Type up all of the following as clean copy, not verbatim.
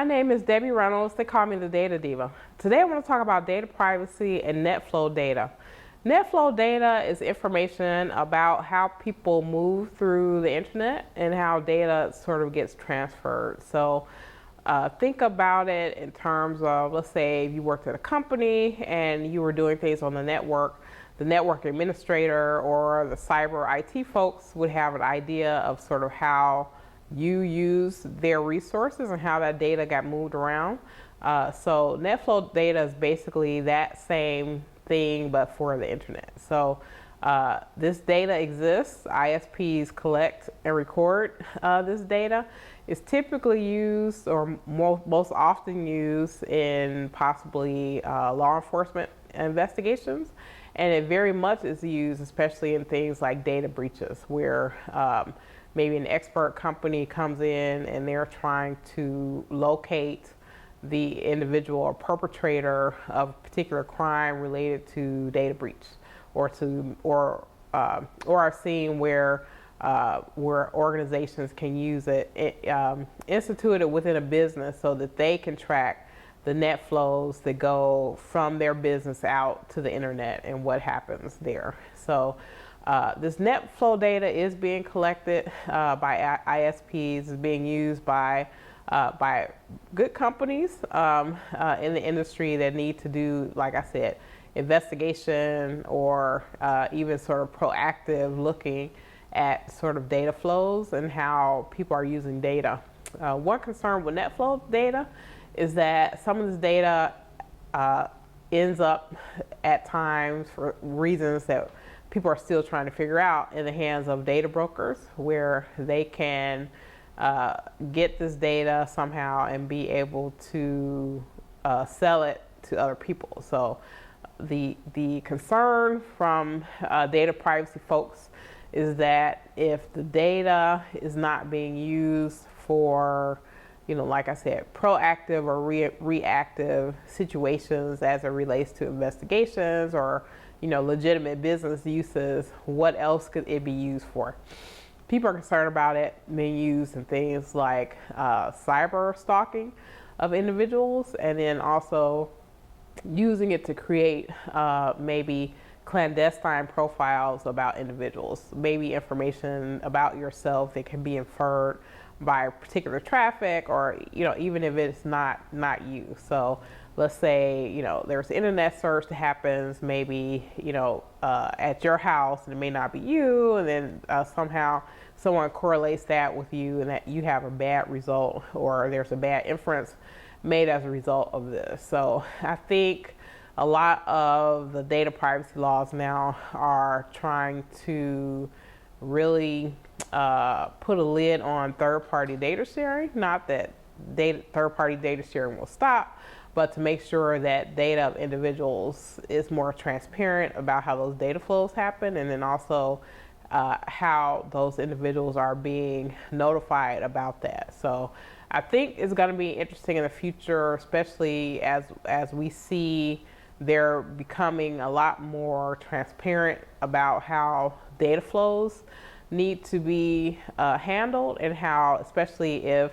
my name is Debbie Reynolds. They call me the Data Diva. Today I want to talk about data privacy and Netflow data. Netflow data is information about how people move through the internet and how data sort of gets transferred. So think about it in terms of, let's say if you worked at a company and you were doing things on the network administrator or the cyber IT folks would have an idea of sort of how you use their resources and how that data got moved around. So Netflow data is basically that same thing but for the internet. So this data exists. ISPs collect and record this data. It's typically used or most often used in possibly law enforcement investigations. And it very much is used especially in things like data breaches where maybe an expert company comes in and they're trying to locate the individual or perpetrator of a particular crime related to data breach, or I've seen where organizations can use it, institute it within a business so that they can track the net flows that go from their business out to the internet and what happens there. So this Netflow data is being collected by ISPs, is being used by good companies in the industry that need to do, like I said, investigation or even sort of proactive looking at sort of data flows and how people are using data. One concern with Netflow data is that some of this data ends up at times for reasons that people are still trying to figure out in the hands of data brokers where they can get this data somehow and be able to sell it to other people. So the concern from data privacy folks is that if the data is not being used for, like I said, proactive or reactive situations as it relates to investigations or legitimate business uses, what else could it be used for? People are concerned about it being used in things like cyber stalking of individuals, and then also using it to create maybe clandestine profiles about individuals, maybe information about yourself that can be inferred by particular traffic, or even if it's not you. So let's say there's an internet search that happens maybe at your house and it may not be you, and then somehow someone correlates that with you and that you have a bad result or there's a bad inference made as a result of this. So I think a lot of the data privacy laws now are trying to really put a lid on third-party data sharing. Not that third-party data sharing will stop, but to make sure that data of individuals is more transparent about how those data flows happen, and then also how those individuals are being notified about that. So I think it's going to be interesting in the future, especially as we see they're becoming a lot more transparent about how data flows need to be handled, and how, especially if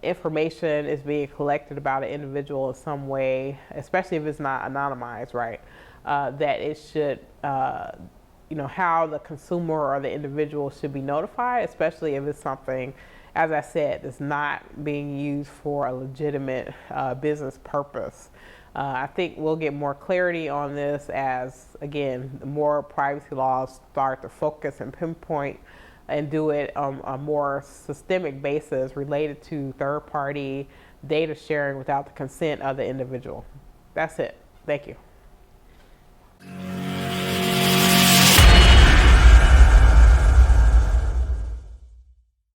information is being collected about an individual in some way, especially if it's not anonymized, right, that it should, how the consumer or the individual should be notified, especially if it's something, as I said, that's not being used for a legitimate business purpose. I think we'll get more clarity on this as, again, the more privacy laws start to focus and pinpoint and do it on a more systemic basis related to third-party data sharing without the consent of the individual. That's it. Thank you.